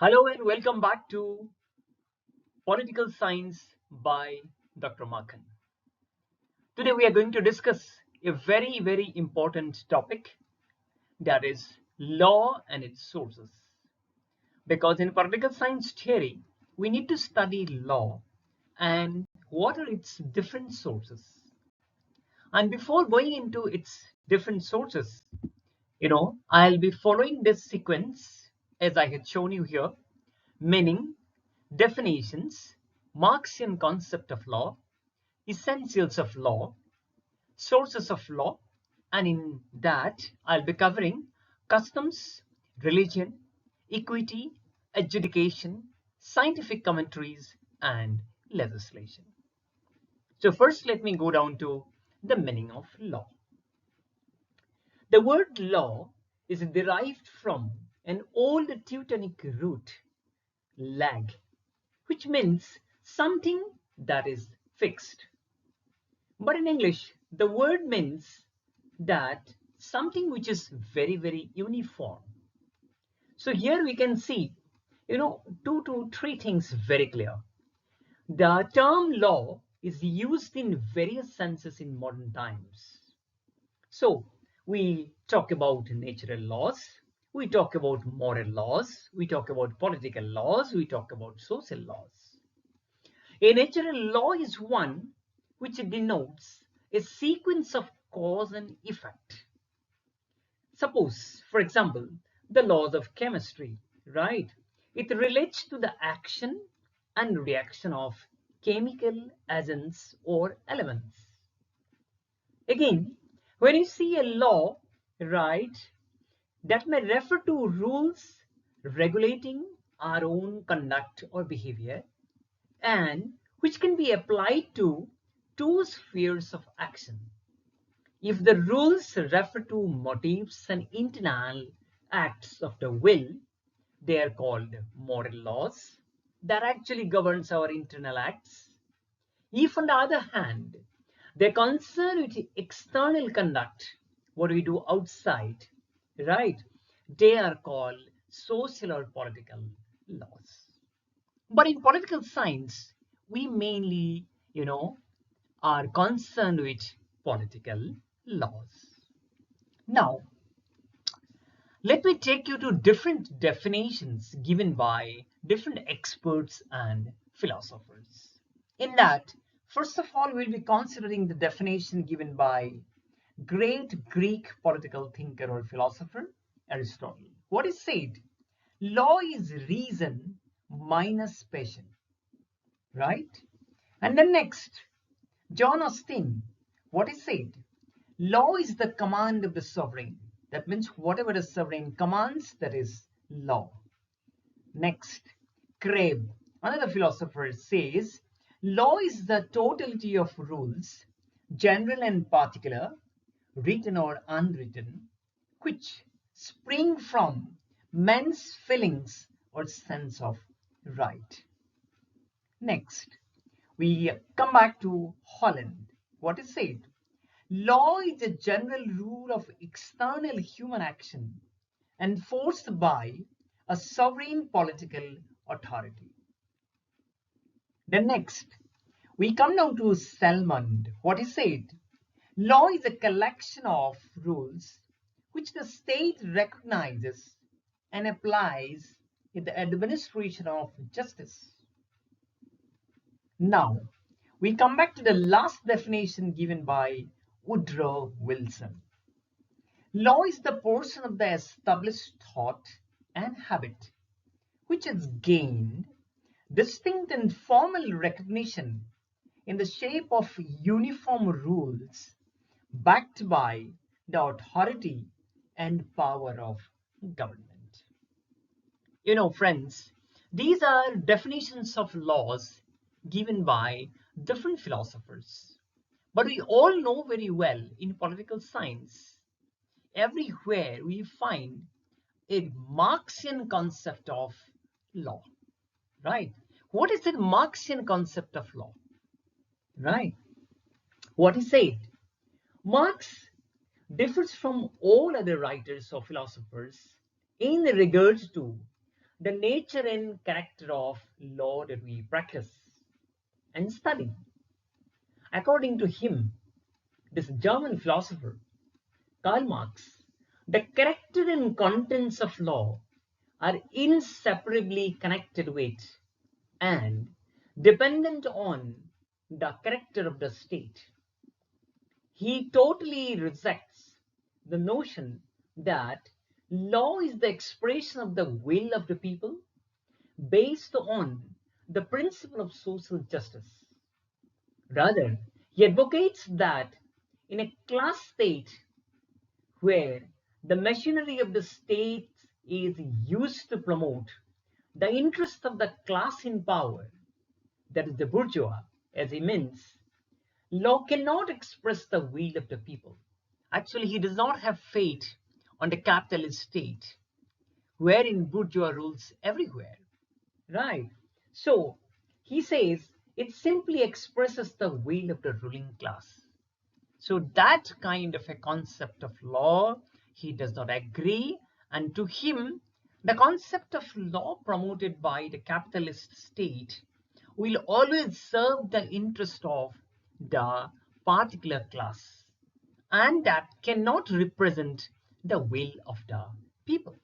Hello and welcome back to Political Science by Dr. Makhan. Today we are going to discuss a very important topic, that is law and its sources. Because in political science theory, we need to study law and what are its different sources. And before going into its different sources, I'll be following this sequence as I had shown you here, meaning definitions, Marxian concept of law, essentials of law, sources of law, and in that I'll be covering customs, religion, equity, adjudication, scientific commentaries, and legislation. So first let me go down to the meaning of law. The word law is derived from an old Teutonic root, lag, which means something that is fixed. But in English, the word means that something which is very uniform. So here we can see, two to three things very clear. The term law is used in various senses in modern times. So we talk about natural laws, we talk about moral laws, we talk about political laws, we talk about social laws. A natural law is one which denotes a sequence of cause and effect. Suppose, for example, the laws of chemistry, right? It relates to the action and reaction of chemical agents or elements. Again, when you see a law, right, that may refer to rules regulating our own conduct or behavior, and which can be applied to two spheres of action. If the rules refer to motives and internal acts of the will, they are called moral laws that actually governs our internal acts. If on the other hand, they concern with external conduct, what we do outside, right? They are called social or political laws. But in political science, we mainly, are concerned with political laws. Now, let me take you to different definitions given by different experts and philosophers. In that, first of all, we'll be considering the definition given by great Greek political thinker or philosopher, Aristotle. What is said? Law is reason minus passion, right? And then next, John Austin, what is said? Law is the command of the sovereign. That means whatever the sovereign commands, that is law. Next, Crabbe, another philosopher, says law is the totality of rules, general and particular, written or unwritten, which spring from men's feelings or sense of right. Next, we come back to Holland. What is said? Law is a general rule of external human action enforced by a sovereign political authority. Then next, we come down to Salmond. What he said? Law is a collection of rules which the state recognizes and applies in the administration of justice. Now, we come back to the last definition given by Woodrow Wilson. Law is the portion of the established thought and habit which has gained distinct and formal recognition in the shape of uniform rules backed by the authority and power of government. Friends, these are definitions of laws given by different philosophers. But we all know very well in political science, everywhere we find a Marxian concept of law, right? What is the Marxian concept of law, right? What he said? Marx differs from all other writers or philosophers in regard to the nature and character of law that we practice and study. According to him, this German philosopher, Karl Marx, the character and contents of law are inseparably connected with and dependent on the character of the state. He totally rejects the notion that law is the expression of the will of the people based on the principle of social justice. Rather, he advocates that in a class state where the machinery of the state is used to promote the interest of the class in power, that is the bourgeois, as he means, law cannot express the will of the people. Actually, he does not have faith on the capitalist state, wherein bourgeois rules everywhere. Right. So he says it simply expresses the will of the ruling class. So that kind of a concept of law, he does not agree. And to him, the concept of law promoted by the capitalist state will always serve the interest of the particular class, and that cannot represent the will of the people.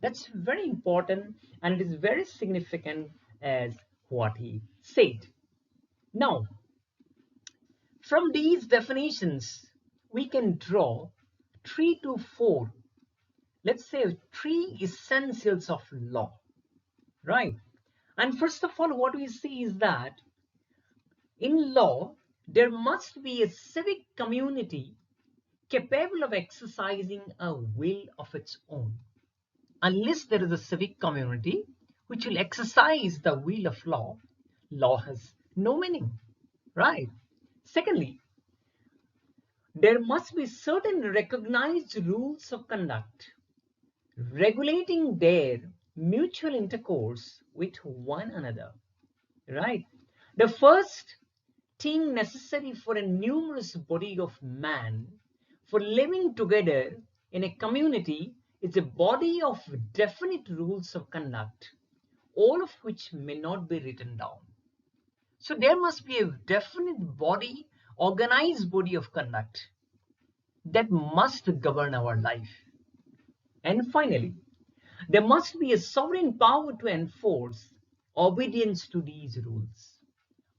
That's very important and it is very significant as what he said. Now, from these definitions, we can draw 3 to 4, let's say 3 essentials of law, right? And first of all, what we see is that in law, there must be a civic community capable of exercising a will of its own. Unless there is a civic community which will exercise the will of law, law has no meaning, right? Secondly, there must be certain recognized rules of conduct regulating their mutual intercourse with one another, right? The first thing necessary for a numerous body of man for living together in a community is a body of definite rules of conduct, all of which may not be written down. So there must be a definite body, organized body of conduct that must govern our life. And finally, there must be a sovereign power to enforce obedience to these rules.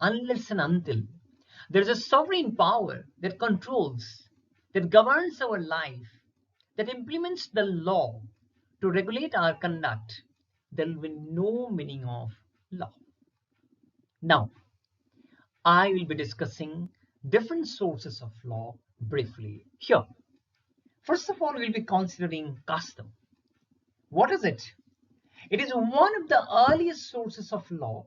Unless and until there is a sovereign power that controls, that governs our life, that implements the law to regulate our conduct, there will be no meaning of law. Now, I will be discussing different sources of law briefly here. First of all, we'll be considering custom. What is it? It is one of the earliest sources of law,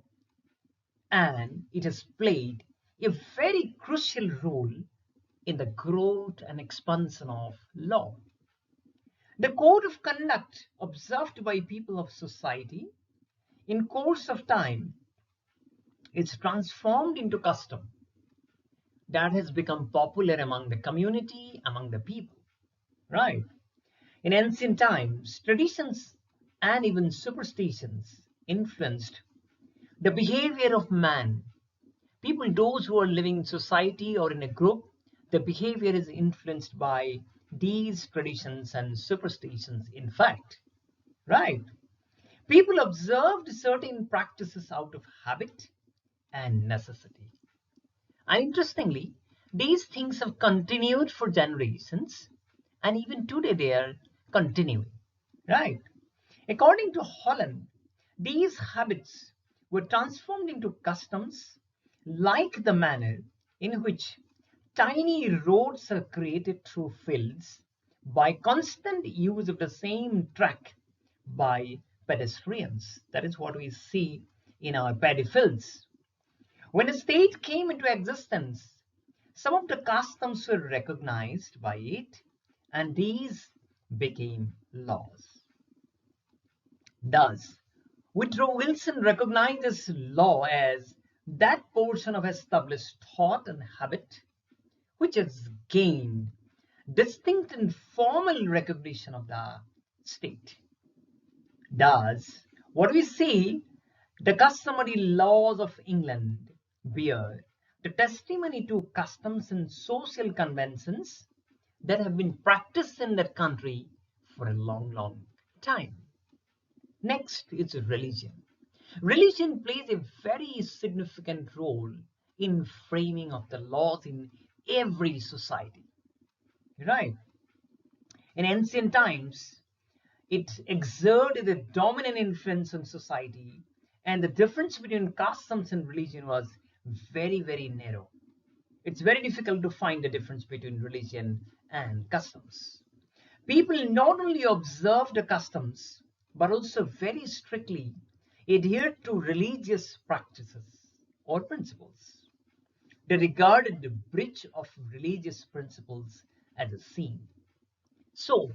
and it has played a very crucial role in the growth and expansion of law. The code of conduct observed by people of society in course of time is transformed into custom that has become popular among the community, among the people, right? In ancient times, traditions and even superstitions influenced the behavior of man. People, those who are living in society or in a group, the behavior is influenced by these traditions and superstitions, in fact, right? People observed certain practices out of habit and necessity. And interestingly, these things have continued for generations, and even today they are continuing, right? According to Holland, these habits were transformed into customs, like the manner in which tiny roads are created through fields by constant use of the same track by pedestrians. That is what we see in our paddy fields. When the state came into existence, some of the customs were recognized by it, and these became laws. Thus, Woodrow Wilson recognizes law as that portion of established thought and habit which has gained distinct and formal recognition of the state. Thus, What we see, the customary laws of England bear the testimony to customs and social conventions that have been practiced in that country for a long, long time. Next is religion. Religion plays a very significant role in framing of the laws in every society, right? In ancient times, it exerted a dominant influence on society, and the difference between customs and religion was very, very narrow. It's very difficult to find the difference between religion and customs. People not only observed the customs, but also very strictly adhered to religious practices or principles. They regarded the breach of religious principles as a sin. So,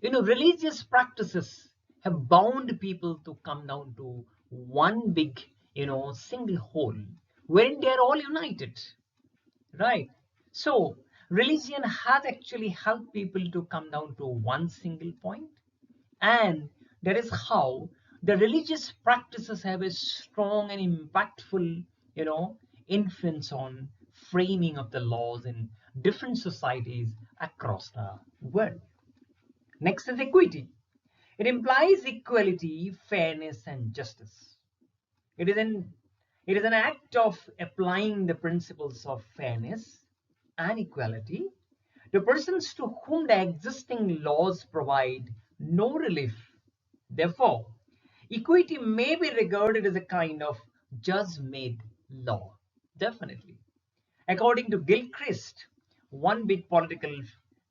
religious practices have bound people to come down to one big, single whole, wherein they are all united, right? So, religion has actually helped people to come down to one single point, and that is how the religious practices have a strong and impactful, influence on framing of the laws in different societies across the world. Next is equity. It implies equality, fairness, and justice. It is an it is an act of applying the principles of fairness and equality to persons to whom the existing laws provide no relief. Therefore, equity may be regarded as a kind of just-made law. Definitely. According to Gilchrist, one big political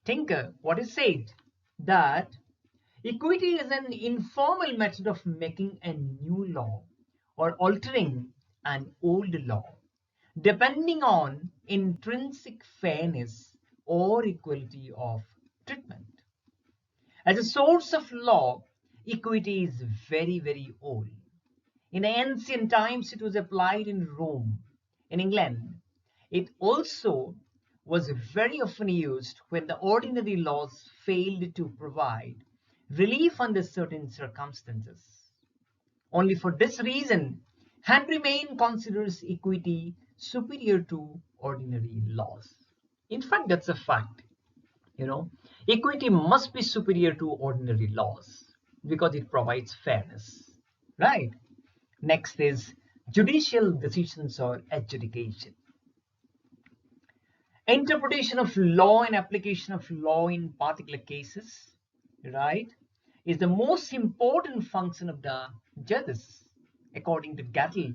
thinker, what he said that equity is an informal method of making a new law or altering an old law, depending on intrinsic fairness or equality of treatment. As a source of law, equity is very, very old. In ancient times, it was applied in Rome, in England. It also was very often used when the ordinary laws failed to provide relief under certain circumstances. Only for this reason, Henry Maine considers equity superior to ordinary laws. In fact, that's a fact. You know, equity must be superior to ordinary laws because it provides fairness, right? Next is judicial decisions or adjudication. Interpretation of law and application of law in particular cases, right, is the most important function of the judges. According to Gattel,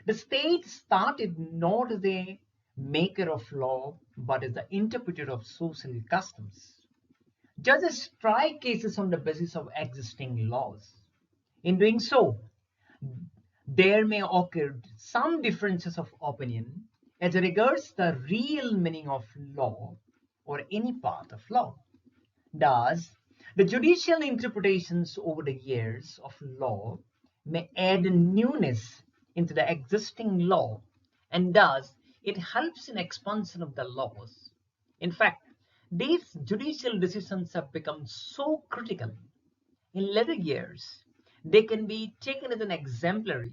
the state started not as a maker of law, but as the interpreter of social customs. Judges try cases on the basis of existing laws. In doing so, there may occur some differences of opinion as regards the real meaning of law or any part of law. Thus, the judicial interpretations over the years of law may add newness into the existing law, and thus it helps in expansion of the laws. In fact, these judicial decisions have become so critical in later years, they can be taken as an exemplary,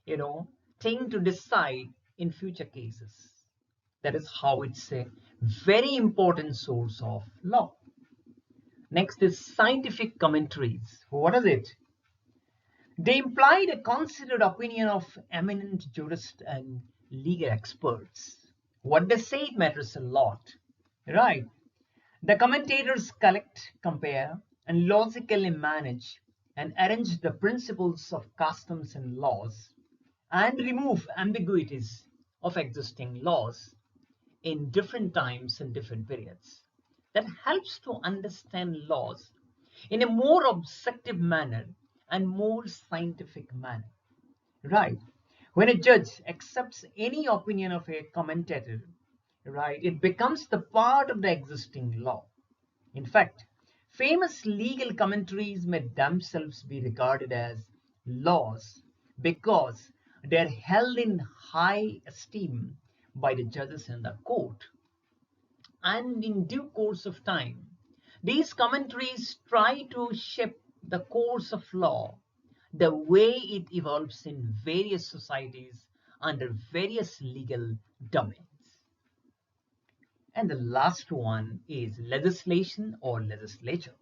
you know, thing to decide in future cases. That is how it's a very important source of law. Next is scientific commentaries. What is it? They implied a considered opinion of eminent jurists and legal experts. What they say matters a lot, right? The commentators collect, compare, and logically manage and arrange the principles of customs and laws and remove ambiguities of existing laws in different times and different periods. That helps to understand laws in a more objective manner and more scientific manner. Right. When a judge accepts any opinion of a commentator, right, it becomes the part of the existing law. In fact, famous legal commentaries may themselves be regarded as laws because they are held in high esteem by the judges in the court. And in due course of time, these commentaries try to shape the course of law the way it evolves in various societies under various legal domains. And the last one is legislation or legislature.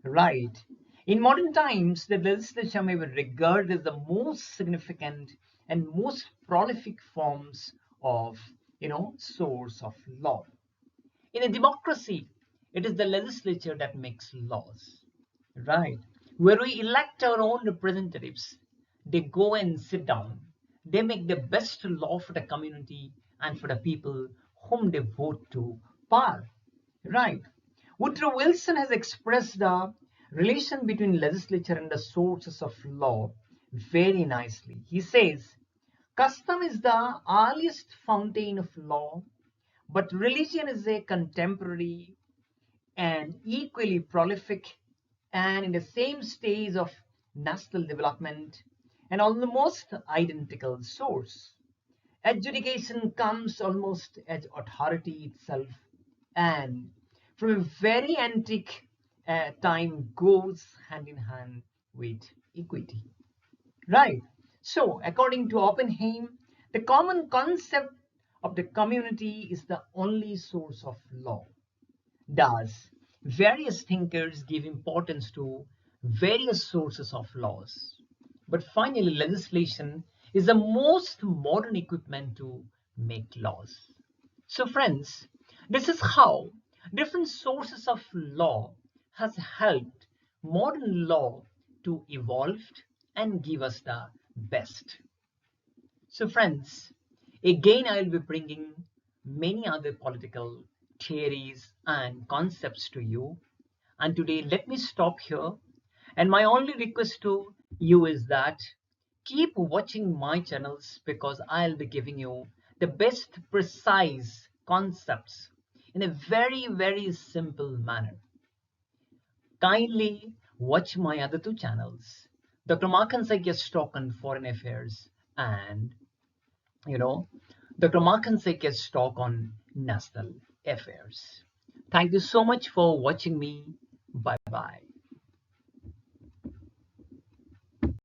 Right. In modern times, the legislature may be regarded as the most significant and most prolific forms of, source of law. In a democracy, it is the legislature that makes laws, right? Where we elect our own representatives, they go and sit down. They make the best law for the community and for the people whom they vote to power, right? Woodrow Wilson has expressed the relation between legislature and the sources of law very nicely. He says, custom is the earliest fountain of law, but religion is a contemporary and equally prolific and in the same stage of national development and almost identical source. Adjudication comes almost as authority itself and from a very antique time goes hand in hand with equity. Right. So, according to Oppenheim, the common concept of the community is the only source of law. Thus, various thinkers give importance to various sources of laws. But finally, legislation is the most modern equipment to make laws. So friends, this is how different sources of law has helped modern law to evolve and give us the best. So friends, again I will be bringing many other political theories and concepts to you. And today let me stop here. And my only request to you is that keep watching my channels because I'll be giving you the best precise concepts in a very, very simple manner. Kindly watch my other two channels, Dr. Markan Guest Talk on Foreign Affairs and you know, Dr. Markan Guest Talk on National Affairs. Thank you so much for watching me. Bye bye.